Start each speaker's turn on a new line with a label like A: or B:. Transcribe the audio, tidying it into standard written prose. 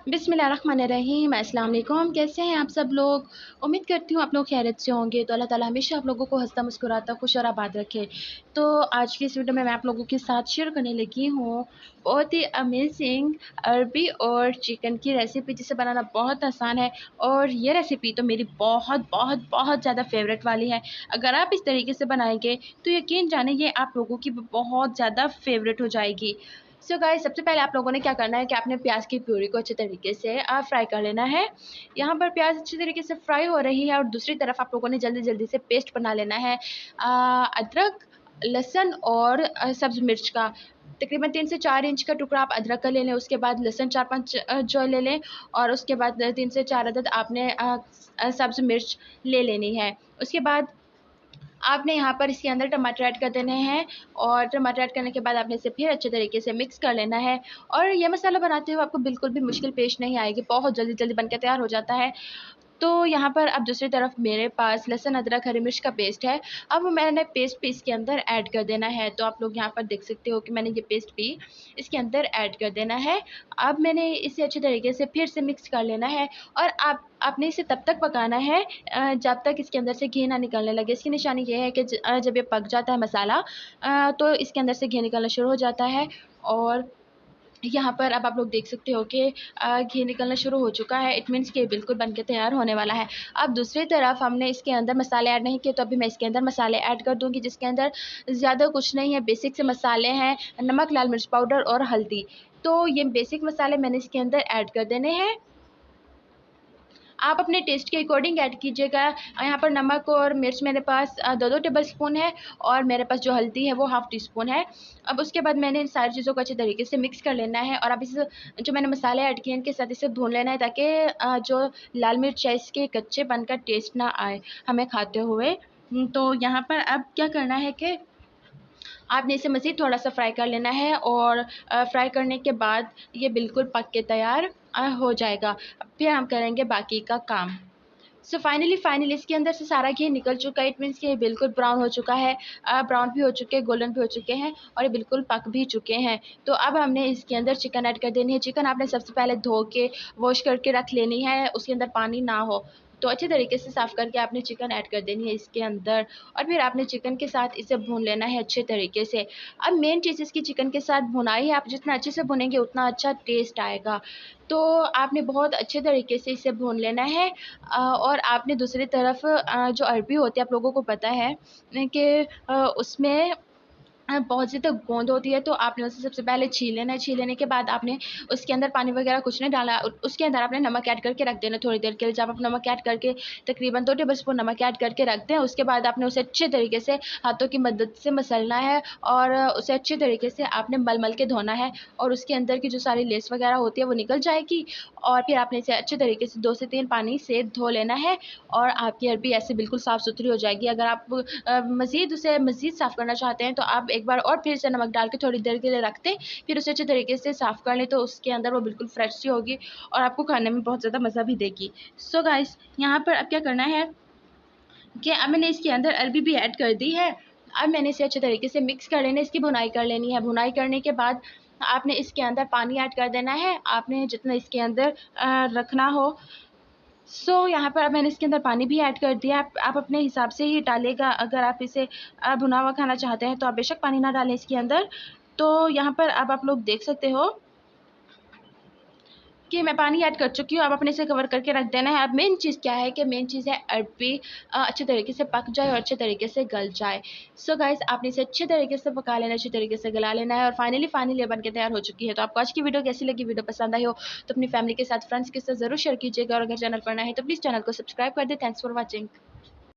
A: बिस्मिल्लाहिर्रहमानिर्रहीम। अस्सलाम वालेकुम। कैसे हैं आप सब लोग? उम्मीद करती हूँ आप लोग खैरियत से होंगे। तो अल्लाह ताला हमेशा आप लोगों को हंसता मुस्कुराता खुश और आबाद रखे। तो आज की इस वीडियो में मैं आप लोगों के साथ शेयर करने लगी हूँ बहुत ही अमेजिंग अरबी और चिकन की रेसिपी, जिसे बनाना बहुत आसान है। और ये रेसिपी तो मेरी बहुत बहुत बहुत ज़्यादा फेवरेट वाली है। अगर आप इस तरीके से बनाएंगे तो यकीन जाने ये आप लोगों की बहुत ज़्यादा फेवरेट हो जाएगी। सो गाइस, सबसे पहले आप लोगों ने क्या करना है कि आपने प्याज की प्यूरी को अच्छे तरीके से फ्राई कर लेना है। यहाँ पर प्याज अच्छी तरीके से फ्राई हो रही है और दूसरी तरफ आप लोगों ने जल्दी जल्दी से पेस्ट बना लेना है अदरक, लहसुन और सब्ज मिर्च का। तकरीबन 3 से 4 इंच का टुकड़ा आप अदरक का ले लें, उसके बाद लहसुन 4-5 जो ले लें, और उसके बाद 3 से 4 अदद आपने सब्ज मिर्च ले लेनी है। उसके बाद आपने यहाँ पर इसके अंदर टमाटर ऐड कर देने हैं, और टमाटर ऐड करने के बाद आपने इसे फिर अच्छे तरीके से मिक्स कर लेना है। और ये मसाला बनाते हुए आपको बिल्कुल भी मुश्किल पेश नहीं आएगी, बहुत जल्दी जल्दी बनकर तैयार हो जाता है। तो यहाँ पर अब दूसरी तरफ मेरे पास लहसुन, अदरक, हरी मिर्च का पेस्ट है। अब मैंने पेस्ट भी इसके अंदर ऐड कर देना है। तो आप लोग यहाँ पर देख सकते हो कि मैंने ये पेस्ट भी इसके अंदर ऐड कर देना है। अब मैंने इसे अच्छे तरीके से फिर से मिक्स कर लेना है, और आपने इसे तब तक पकाना है जब तक इसके अंदर से घी ना निकलने लगे। इसकी निशानी ये है कि जब ये पक जाता है मसाला, तो इसके अंदर से घी निकलना शुरू हो जाता है। और यहाँ पर अब आप लोग देख सकते हो कि घी निकलना शुरू हो चुका है। इट मीन्स कि ये बिल्कुल बन के तैयार होने वाला है। अब दूसरी तरफ हमने इसके अंदर मसाले ऐड नहीं किए, तो अभी मैं इसके अंदर मसाले ऐड कर दूँगी, जिसके अंदर ज़्यादा कुछ नहीं है, बेसिक से मसाले हैं, नमक, लाल मिर्च पाउडर और हल्दी। तो ये बेसिक मसाले मैंने इसके अंदर ऐड कर देने हैं। आप अपने टेस्ट के अकॉर्डिंग ऐड कीजिएगा। यहाँ पर नमक और मिर्च मेरे पास 2-2 टेबल स्पून है, और मेरे पास जो हल्दी है वो हाफ़ टी स्पून है। अब उसके बाद मैंने इन सारी चीज़ों को अच्छे तरीके से मिक्स कर लेना है, और अब इस जो मैंने मसाले ऐड किए हैं इनके साथ इसे भून लेना है, ताकि जो लाल मिर्च है इसके कच्चेपन का टेस्ट ना आए हमें खाते हुए। तो यहाँ पर अब क्या करना है कि आपने इसे मज़ीद थोड़ा-सा फ्राई कर लेना है, और फ्राई करने के बाद ये बिल्कुल पक के तैयार हो जाएगा। फिर हम करेंगे बाकी का काम। सो फाइनली इसके अंदर से सारा घी निकल चुका है। इट मीन्स कि ये बिल्कुल ब्राउन हो चुका है, ब्राउन भी हो चुके हैं, गोल्डन भी हो चुके हैं, और ये बिल्कुल पक भी चुके हैं। तो अब हमने इसके अंदर चिकन ऐड कर देनी है। चिकन आपने सबसे पहले धो के वॉश करके रख लेनी है, उसके अंदर पानी ना हो। तो अच्छे तरीके से साफ़ करके आपने चिकन ऐड कर देनी है इसके अंदर, और फिर आपने चिकन के साथ इसे भून लेना है अच्छे तरीके से। अब मेन चीज़ इसकी चिकन के साथ भुनाई है। आप जितना अच्छे से भुनेंगे उतना अच्छा टेस्ट आएगा। तो आपने बहुत अच्छे तरीके से इसे भून लेना है। और आपने दूसरी तरफ जो अरबी होती है, आप लोगों को पता है कि उसमें बहुत ज़्यादा गोंद होती है, तो आपने उसे सबसे पहले छील लेना है। छील लेने के बाद आपने उसके अंदर पानी वगैरह कुछ नहीं डाला। उसके अंदर आपने नमक ऐड करके रख देना थोड़ी देर के लिए। जब आप नमक ऐड करके तकरीबन 2 टेबल स्पून नमक ऐड करके रख दें, उसके बाद आपने उसे अच्छे तरीके से हाथों की मदद से मसलना है, और उसे अच्छे तरीके से आपने मल-मल के धोना है, और उसके अंदर की जो सारी लेस वगैरह होती है वो निकल जाएगी। और फिर आपने इसे अच्छे तरीके से 2 से 3 पानी से धो लेना है, और आपकी अरबी ऐसे बिल्कुल साफ़-सुथरी हो जाएगी। अगर आप मज़ीद साफ़ करना चाहते हैं, तो आप एक बार और फिर से नमक डाल के थोड़ी देर के लिए रख दें, फिर उसे अच्छे तरीके से साफ़ कर लें, तो उसके अंदर वो बिल्कुल फ्रेश सी होगी, और आपको खाने में बहुत ज़्यादा मज़ा भी देगी। सो गाइस, यहाँ पर अब क्या करना है कि अब मैंने इसके अंदर अरबी भी ऐड कर दी है। अब मैंने इसे अच्छे तरीके से मिक्स कर लेना है, इसकी भुनाई कर लेनी है। भुनाई करने के बाद आपने इसके अंदर पानी ऐड कर देना है, आपने जितना इसके अंदर रखना हो। यहाँ पर अब मैंने इसके अंदर पानी भी ऐड कर दिया। आप अपने हिसाब से ही डालिएगा। अगर आप इसे भुना हुआ खाना चाहते हैं तो आप बेशक पानी ना डालें इसके अंदर। तो यहाँ पर अब आप लोग देख सकते हो कि मैं पानी ऐड कर चुकी हूँ। अब अपने इसे कवर करके रख देना है। अब मेन चीज़ क्या है कि मेन चीज़ है अरबी अच्छे तरीके से पक जाए और अच्छे तरीके से गल जाए। सो गाइस, आपने इसे अच्छे तरीके से पका लेना है, अच्छे तरीके से गला लेना है, और फाइनली ये बन के तैयार हो चुकी है। तो आपको आज की वीडियो कैसी लगी? वीडियो पसंद आई हो तो अपनी फैमिली के साथ, फ्रेंड्स के साथ ज़रूर शेयर कीजिएगा, और अगर चैनल पर नए हैं तो प्लीज़ चैनल को सब्सक्राइब कर दें। Thanks for watching.